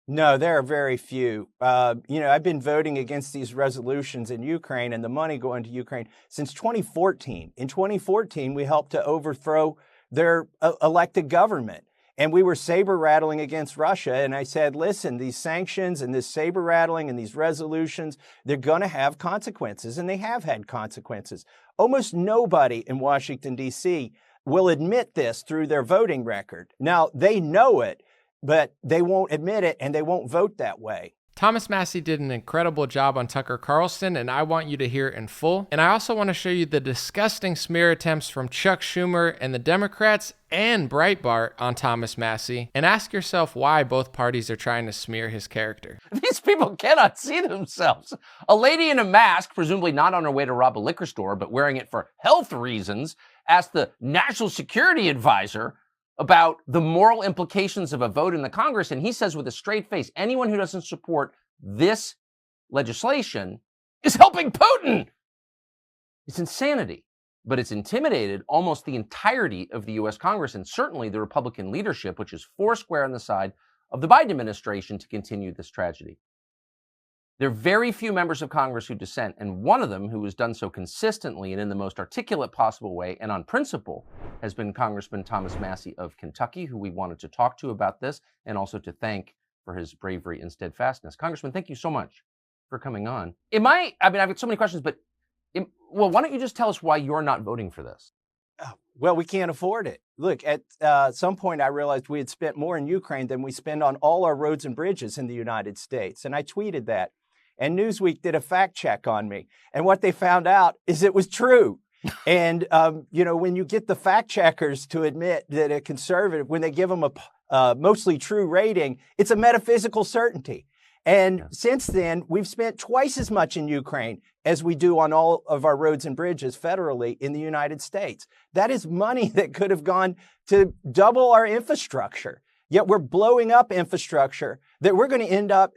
No, there are very few. I've been voting against these resolutions in Ukraine and the money going to Ukraine since 2014. In 2014, we helped to overthrow their elected government. And we were saber rattling against Russia. And I said, listen, these sanctions and this saber rattling and these resolutions, they're going to have consequences. And they have had consequences. Almost nobody in Washington, D.C. will admit this through their voting record. Now, they know it, but they won't admit it and they won't vote that way. Thomas Massie did an incredible job on Tucker Carlson, and I want you to hear it in full. And I also want to show you the disgusting smear attempts from Chuck Schumer and the Democrats and Breitbart on Thomas Massie, and ask yourself why both parties are trying to smear his character. These people cannot see themselves. A lady in a mask, presumably not on her way to rob a liquor store, but wearing it for health reasons, asked the National Security Advisor about the moral implications of a vote in the Congress. And he says with a straight face, anyone who doesn't support this legislation is helping Putin. It's insanity, but it's intimidated almost the entirety of the U.S. Congress and certainly the Republican leadership, which is foursquare on the side of the Biden administration to continue this tragedy. There are very few members of Congress who dissent, and one of them who has done so consistently and in the most articulate possible way and on principle has been Congressman Thomas Massie of Kentucky, who we wanted to talk to about this and also to thank for his bravery and steadfastness. Congressman, thank you so much for coming on. I've got so many questions, but why don't you just tell us why you're not voting for this? Well, we can't afford it. Look, at some point, I realized we had spent more in Ukraine than we spend on all our roads and bridges in the United States. And I tweeted that. And Newsweek did a fact check on me. And what they found out is it was true. And, when you get the fact checkers to admit that a conservative, when they give them a mostly true rating, it's a metaphysical certainty. And since then, we've spent twice as much in Ukraine as we do on all of our roads and bridges federally in the United States. That is money that could have gone to double our infrastructure. Yet we're blowing up infrastructure that we're going to end up,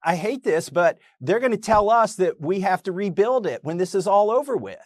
I hate this, but they're going to tell us that we have to rebuild it when this is all over with.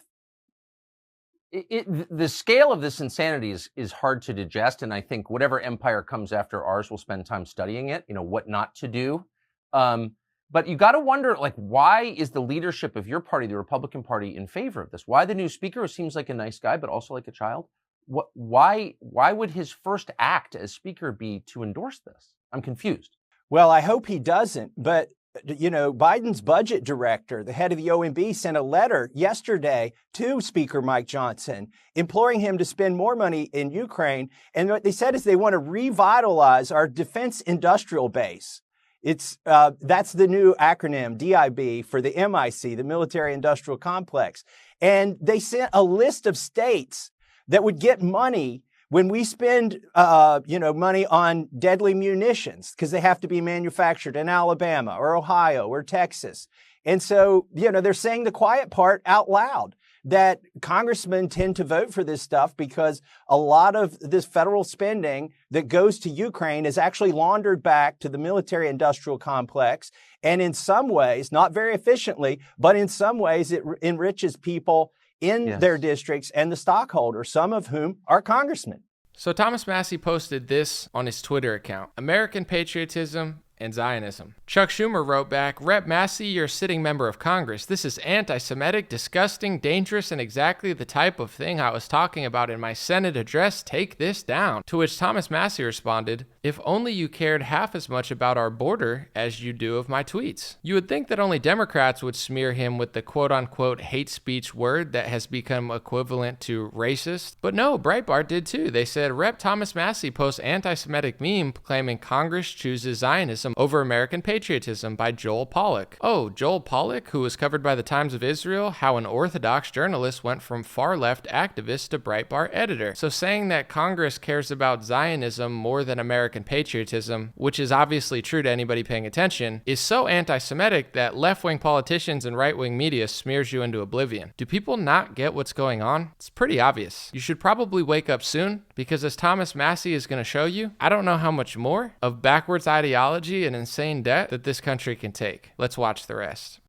The scale of this insanity is hard to digest, and I think whatever empire comes after ours will spend time studying it, what not to do. But you got to wonder, why is the leadership of your party, the Republican Party, in favor of this? Why the new speaker, who seems like a nice guy, but also like a child? Why would his first act as speaker be to endorse this? I'm confused. Well, I hope he doesn't. But, Biden's budget director, the head of the OMB, sent a letter yesterday to Speaker Mike Johnson, imploring him to spend more money in Ukraine. And what they said is they want to revitalize our defense industrial base. That's the new acronym, DIB, for the MIC, the Military Industrial Complex. And they sent a list of states that would get money when we spend, money on deadly munitions, because they have to be manufactured in Alabama or Ohio or Texas. And so, they're saying the quiet part out loud, that congressmen tend to vote for this stuff because a lot of this federal spending that goes to Ukraine is actually laundered back to the military industrial complex. And in some ways, not very efficiently, but in some ways, it enriches people in their districts and the stockholders, some of whom are congressmen. So Thomas Massie posted this on his Twitter account: American patriotism and Zionism. Chuck Schumer wrote back, "Rep. Massie, you're a sitting member of Congress. This is anti-Semitic, disgusting, dangerous, and exactly the type of thing I was talking about in my Senate address. Take this down." To which Thomas Massie responded, "If only you cared half as much about our border as you do of my tweets." You would think that only Democrats would smear him with the quote-unquote hate speech word that has become equivalent to racist. But no, Breitbart did too. They said, Rep. Thomas Massie posts anti-Semitic meme claiming Congress chooses Zionism over American patriotism by Joel Pollak. Oh, Joel Pollak, who was covered by the Times of Israel, how an Orthodox journalist went from far-left activist to Breitbart editor. So saying that Congress cares about Zionism more than American patriotism, which is obviously true to anybody paying attention, is so anti-Semitic that left-wing politicians and right-wing media smears you into oblivion. Do people not get what's going on? It's pretty obvious. You should probably wake up soon, because as Thomas Massie is going to show you, I don't know how much more of backwards ideology and insane debt that this country can take. Let's watch the rest.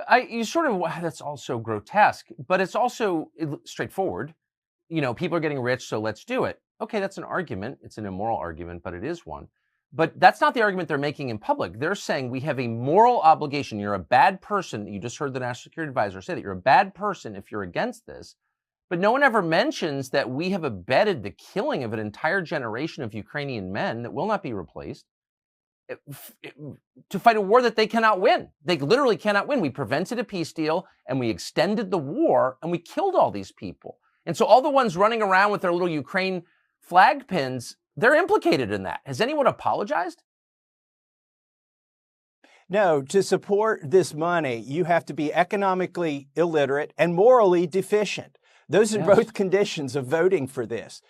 That's also grotesque, but it's also straightforward. People are getting rich, so let's do it. Okay, that's an argument. It's an immoral argument, but it is one. But that's not the argument they're making in public. They're saying we have a moral obligation. You're a bad person. You just heard the National Security Advisor say that you're a bad person if you're against this. But no one ever mentions that we have abetted the killing of an entire generation of Ukrainian men that will not be replaced to fight a war that they cannot win. They literally cannot win. We prevented a peace deal and we extended the war and we killed all these people. And so all the ones running around with their little Ukraine flag pins, they're implicated in that. Has anyone apologized? No, to support this money, you have to be economically illiterate and morally deficient. Those are both conditions of voting for this.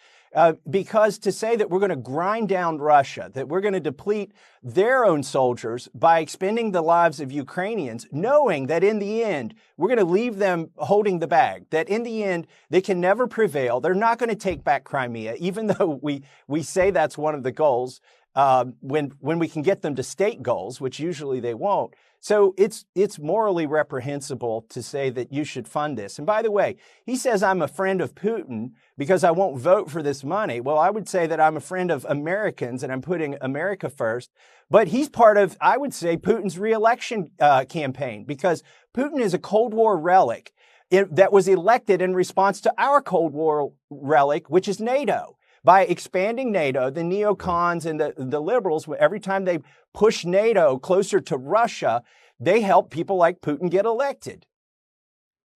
Because to say that we're going to grind down Russia, that we're going to deplete their own soldiers by expending the lives of Ukrainians, knowing that in the end, we're going to leave them holding the bag, that in the end, they can never prevail. They're not going to take back Crimea, even though we say that's one of the goals, when we can get them to state goals, which usually they won't. So it's morally reprehensible to say that you should fund this. And by the way, he says I'm a friend of Putin because I won't vote for this money. Well, I would say that I'm a friend of Americans and I'm putting America first. But he's part of, I would say, Putin's reelection campaign, because Putin is a Cold War relic that was elected in response to our Cold War relic, which is NATO. By expanding NATO, the neocons and the liberals, every time they push NATO closer to Russia, they help people like Putin get elected.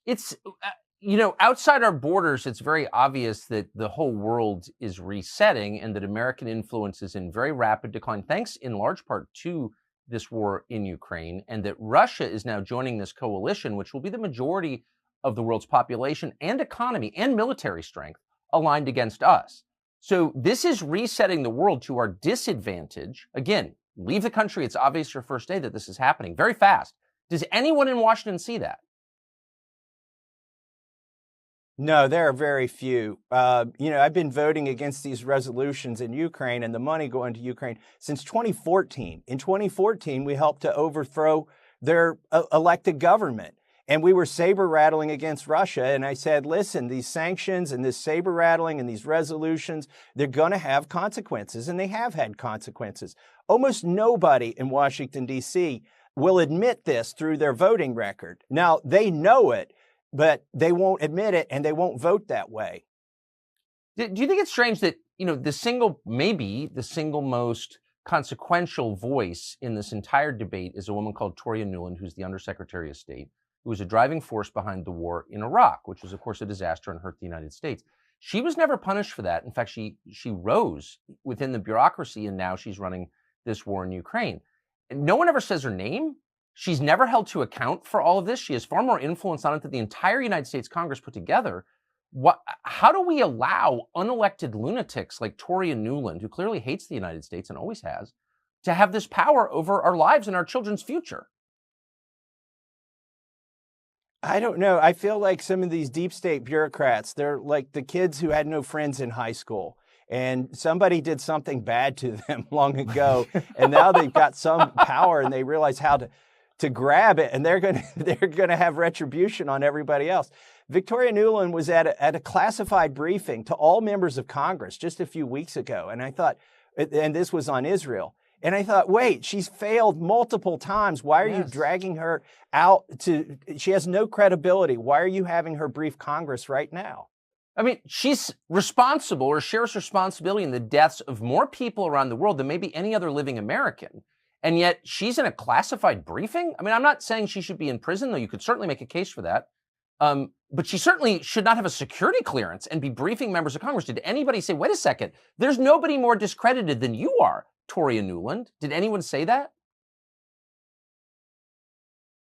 It's, outside our borders, it's very obvious that the whole world is resetting and that American influence is in very rapid decline, thanks in large part to this war in Ukraine, and that Russia is now joining this coalition, which will be the majority of the world's population and economy and military strength aligned against us. So this is resetting the world to our disadvantage. Again, leave the country. It's obvious your first day that this is happening very fast. Does anyone in Washington see that? No, there are very few. I've been voting against these resolutions in Ukraine and the money going to Ukraine since 2014. In 2014, we helped to overthrow their elected government. And we were saber rattling against Russia. And I said, listen, these sanctions and this saber rattling and these resolutions, they're going to have consequences. And they have had consequences. Almost nobody in Washington, D.C. will admit this through their voting record. Now, they know it, but they won't admit it and they won't vote that way. Do you think it's strange that, maybe the single most consequential voice in this entire debate is a woman called Toria Nuland, who's the Undersecretary of State, who was a driving force behind the war in Iraq, which was, of course, a disaster and hurt the United States. She was never punished for that. In fact, she rose within the bureaucracy, and now she's running this war in Ukraine. And no one ever says her name. She's never held to account for all of this. She has far more influence on it than the entire United States Congress put together. How do we allow unelected lunatics like Toria Nuland, who clearly hates the United States and always has, to have this power over our lives and our children's future? I don't know. I feel like some of these deep state bureaucrats, they're like the kids who had no friends in high school. And somebody did something bad to them long ago. And now they've got some power and they realize how to grab it. And they're going to have retribution on everybody else. Victoria Nuland was at a classified briefing to all members of Congress just a few weeks ago. And I thought, and this was on Israel. And I thought, wait, she's failed multiple times. Why are you dragging her out she has no credibility. Why are you having her brief Congress right now? I mean, she's responsible or shares responsibility in the deaths of more people around the world than maybe any other living American. And yet she's in a classified briefing? I mean, I'm not saying she should be in prison, though you could certainly make a case for that. But she certainly should not have a security clearance and be briefing members of Congress. Did anybody say, wait a second, there's nobody more discredited than you are, Toria Nuland? Did anyone say that?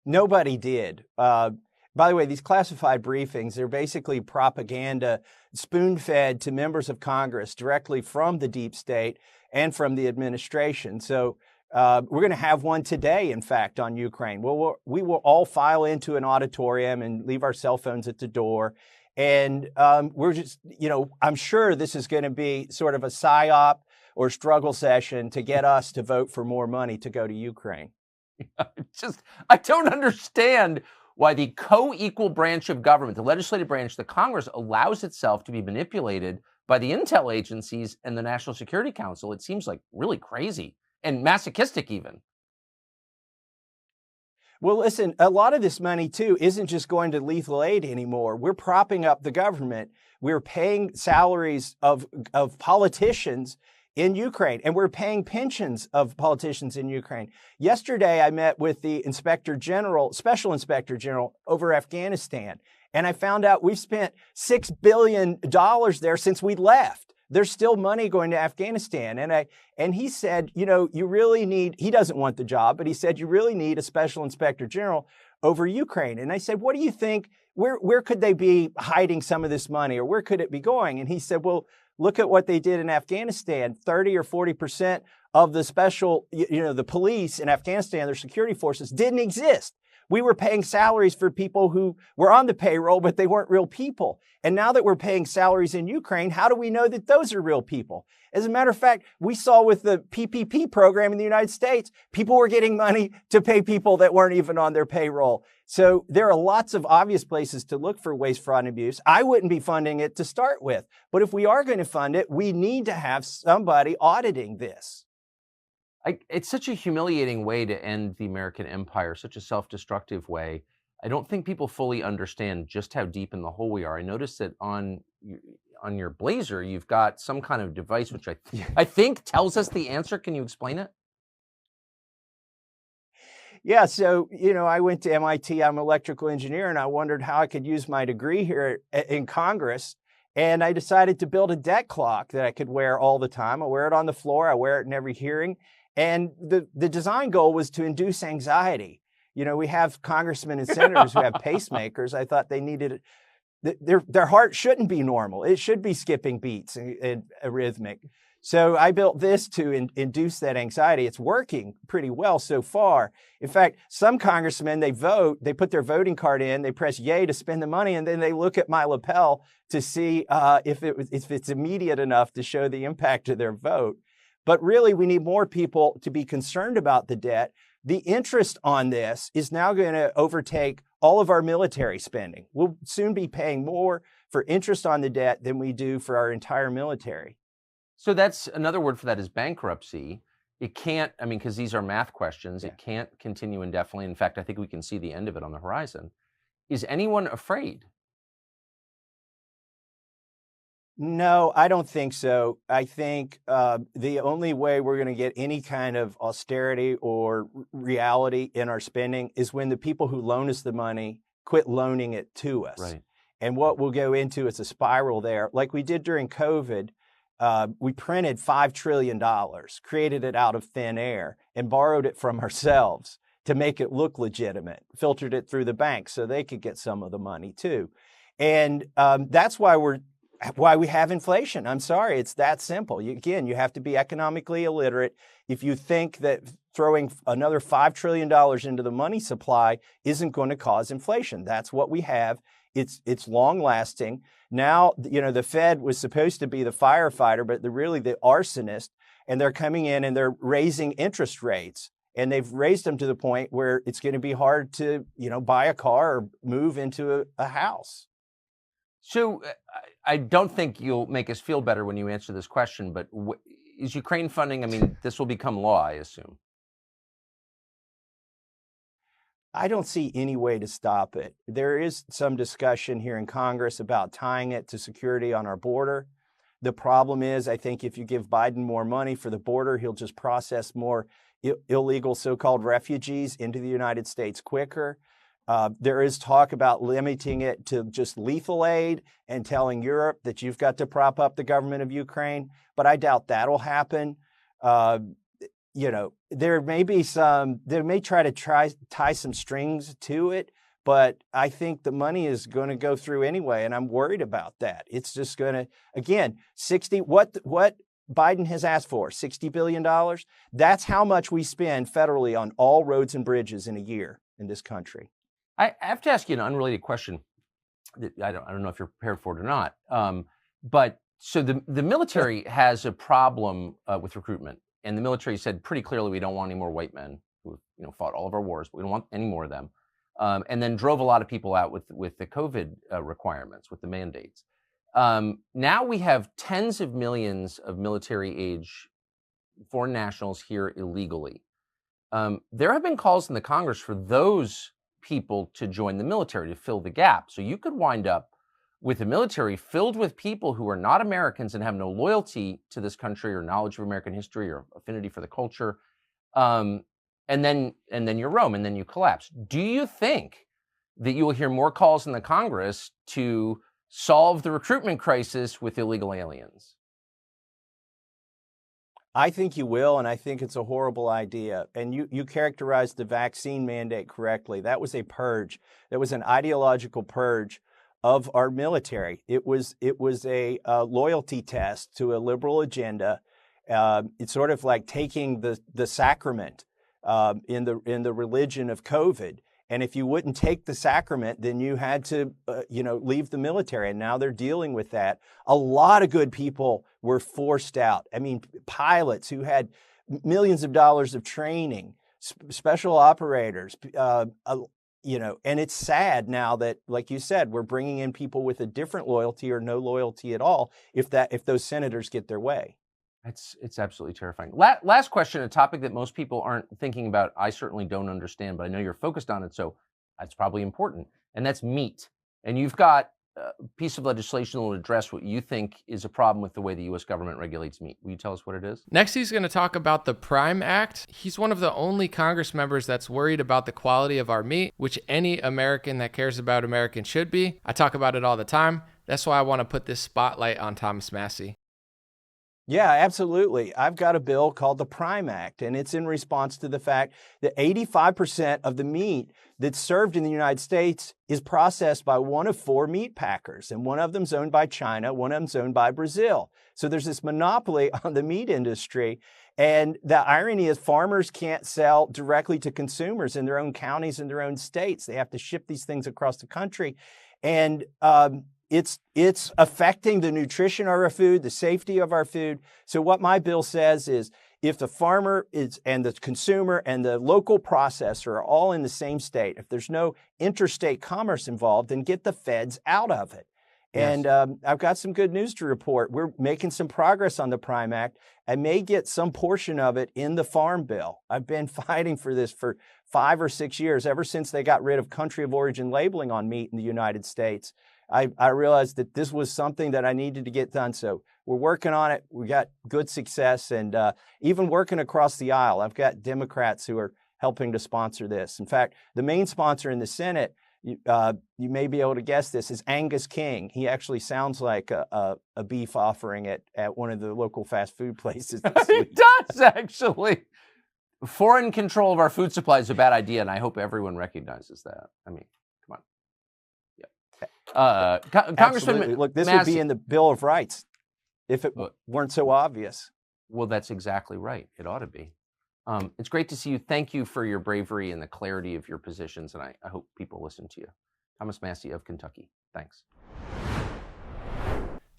Nobody did. By the way, these classified briefings, they're basically propaganda spoon-fed to members of Congress directly from the deep state and from the administration. So we're going to have one today, in fact, on Ukraine. We will all file into an auditorium and leave our cell phones at the door. And we're just, I'm sure this is going to be sort of a psyop or struggle session to get us to vote for more money to go to Ukraine. I don't understand why the co-equal branch of government, the legislative branch, the Congress, allows itself to be manipulated by the intel agencies and the National Security Council. It seems like really crazy and masochistic even. Well, listen, a lot of this money, too, isn't just going to lethal aid anymore. We're propping up the government. We're paying salaries of politicians in Ukraine, and we're paying pensions of politicians in Ukraine. Yesterday, I met with the Special Inspector General over Afghanistan, and I found out we've spent $6 billion there since we left. There's still money going to Afghanistan. And he said, you know, you really need, he doesn't want the job, but he said, you really need a special inspector general over Ukraine. And I said, what do you think, where could they be hiding some of this money, or where could it be going? And he said, well, look at what they did in Afghanistan. 30 or 40% of the the police in Afghanistan, their security forces, didn't exist. We were paying salaries for people who were on the payroll, but they weren't real people. And now that we're paying salaries in Ukraine, how do we know that those are real people? As a matter of fact, we saw with the PPP program in the United States, people were getting money to pay people that weren't even on their payroll. So there are lots of obvious places to look for waste, fraud, and abuse. I wouldn't be funding it to start with. But if we are going to fund it, we need to have somebody auditing this. It's such a humiliating way to end the American empire, such a self-destructive way. I don't think people fully understand just how deep in the hole we are. I noticed that on your blazer, you've got some kind of device, which I think tells us the answer. Can you explain it? Yeah, so, I went to MIT, I'm an electrical engineer, and I wondered how I could use my degree here in Congress. And I decided to build a debt clock that I could wear all the time. I wear it on the floor, I wear it in every hearing. And the design goal was to induce anxiety. We have congressmen and senators who have pacemakers. I thought they needed their heart shouldn't be normal. It should be skipping beats and arrhythmic. So I built this to induce that anxiety. It's working pretty well so far. In fact, some congressmen, they vote, they put their voting card in, they press yay to spend the money, and then they look at my lapel to see if it's immediate enough to show the impact of their vote. But really, we need more people to be concerned about the debt. The interest on this is now going to overtake all of our military spending. We'll soon be paying more for interest on the debt than we do for our entire military. So that's another word for that is bankruptcy. It can't, because these are math questions, It can't continue indefinitely. In fact, I think we can see the end of it on the horizon. Is anyone afraid? No, I don't think so. I think the only way we're going to get any kind of austerity or reality in our spending is when the people who loan us the money quit loaning it to us. Right. And what we'll go into is a spiral there. Like we did during COVID, we printed $5 trillion, created it out of thin air, and borrowed it from ourselves to make it look legitimate, filtered it through the banks so they could get some of the money too. And that's why we have inflation. I'm sorry, it's that simple. Again, you have to be economically illiterate. If you think that throwing another $5 trillion into the money supply isn't going to cause inflation, that's what we have. It's long lasting. Now, the Fed was supposed to be the firefighter, but they're really the arsonist, and they're coming in and they're raising interest rates. And they've raised them to the point where it's going to be hard to, buy a car or move into a house. So I don't think you'll make us feel better when you answer this question, but is Ukraine funding, this will become law, I assume. I don't see any way to stop it. There is some discussion here in Congress about tying it to security on our border. The problem is, I think if you give Biden more money for the border, he'll just process more illegal so-called refugees into the United States quicker. There is talk about limiting it to just lethal aid and telling Europe that you've got to prop up the government of Ukraine, but I doubt that'll happen. There may be they may try to tie some strings to it, but I think the money is going to go through anyway, and I'm worried about that. It's just going to, again, what Biden has asked for, $60 billion. That's how much we spend federally on all roads and bridges in a year in this country. I have to ask you an unrelated question that I don't know if you're prepared for it or not. But so the military has a problem with recruitment, and the military said pretty clearly we don't want any more white men who fought all of our wars, but we don't want any more of them, and then drove a lot of people out with the COVID requirements, with the mandates. Now we have tens of millions of military age foreign nationals here illegally. There have been calls in the Congress for those people to join the military to fill the gap. So you could wind up with a military filled with people who are not Americans and have no loyalty to this country or knowledge of American history or affinity for the culture. And then you roam and then you collapse. Do you think that you will hear more calls in the Congress to solve the recruitment crisis with illegal aliens? I think you will, and I think it's a horrible idea. And you characterized the vaccine mandate correctly. That was a purge. That was an ideological purge of our military. It was a loyalty test to a liberal agenda. It's sort of like taking the sacrament in the religion of COVID. And if you wouldn't take the sacrament, then you had to, leave the military. And now they're dealing with that. A lot of good people were forced out. I mean, pilots who had millions of dollars of training, special operators, and it's sad now that, like you said, we're bringing in people with a different loyalty or no loyalty at all if those senators get their way. It's absolutely terrifying. Last question, a topic that most people aren't thinking about. I certainly don't understand, but I know you're focused on it, so that's probably important. And that's meat. And you've got a piece of legislation that will address what you think is a problem with the way the U.S. government regulates meat. Will you tell us what it is? Next, he's going to talk about the Prime Act. He's one of the only Congress members that's worried about the quality of our meat, which any American that cares about Americans should be. I talk about it all the time. That's why I want to put this spotlight on Thomas Massie. Yeah, absolutely. I've got a bill called the Prime Act, and it's in response to the fact that 85% of the meat that's served in the United States is processed by one of four meat packers, and one of them's owned by China, one of them's owned by Brazil. So there's this monopoly on the meat industry, and the irony is farmers can't sell directly to consumers in their own counties and their own states. They have to ship these things across the country, and it's affecting the nutrition of our food, the safety of our food. So what my bill says is if the farmer and the consumer and the local processor are all in the same state, if there's no interstate commerce involved, then get the feds out of it. Yes. And I've got some good news to report. We're making some progress on the Prime Act. I may get some portion of it in the Farm Bill. I've been fighting for this for 5 or 6 years, ever since they got rid of country of origin labeling on meat in the United States. I realized that this was something that I needed to get done. So we're working on it. We got good success, and even working across the aisle. I've got Democrats who are helping to sponsor this. In fact, the main sponsor in the Senate, you may be able to guess this, is Angus King. He actually sounds like a beef offering at one of the local fast food places this week. It does, actually. Foreign control of our food supply is a bad idea, and I hope everyone recognizes that. I mean, come on. Congressman, look, this Massie, would be in the Bill of Rights if it weren't so obvious. Well, that's exactly right. It ought to be. It's great to see you. Thank you for your bravery and the clarity of your positions, and I hope people listen to you. Thomas Massie of Kentucky. Thanks.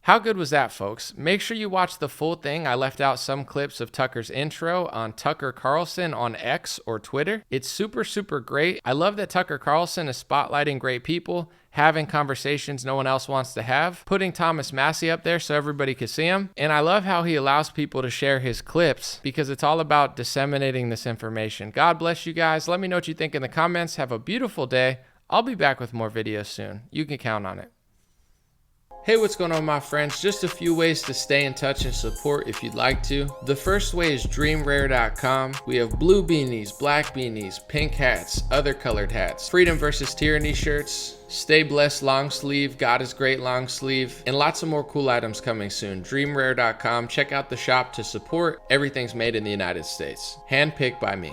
How good was that, folks? Make sure you watch the full thing. I left out some clips of Tucker's intro on Tucker Carlson on X or Twitter. It's super, super great. I love that Tucker Carlson is spotlighting great people, having conversations no one else wants to have, putting Thomas Massie up there so everybody can see him. And I love how he allows people to share his clips because it's all about disseminating this information. God bless you guys. Let me know what you think in the comments. Have a beautiful day. I'll be back with more videos soon. You can count on it. Hey, what's going on, my friends? Just a few ways to stay in touch and support if you'd like to. The first way is dreamrare.com. We have blue beanies, black beanies, pink hats, other colored hats, freedom versus tyranny shirts, stay blessed long sleeve, God is great long sleeve, and lots of more cool items coming soon. Dreamrare.com. Check out the shop to support. Everything's made in the United States. Handpicked by me.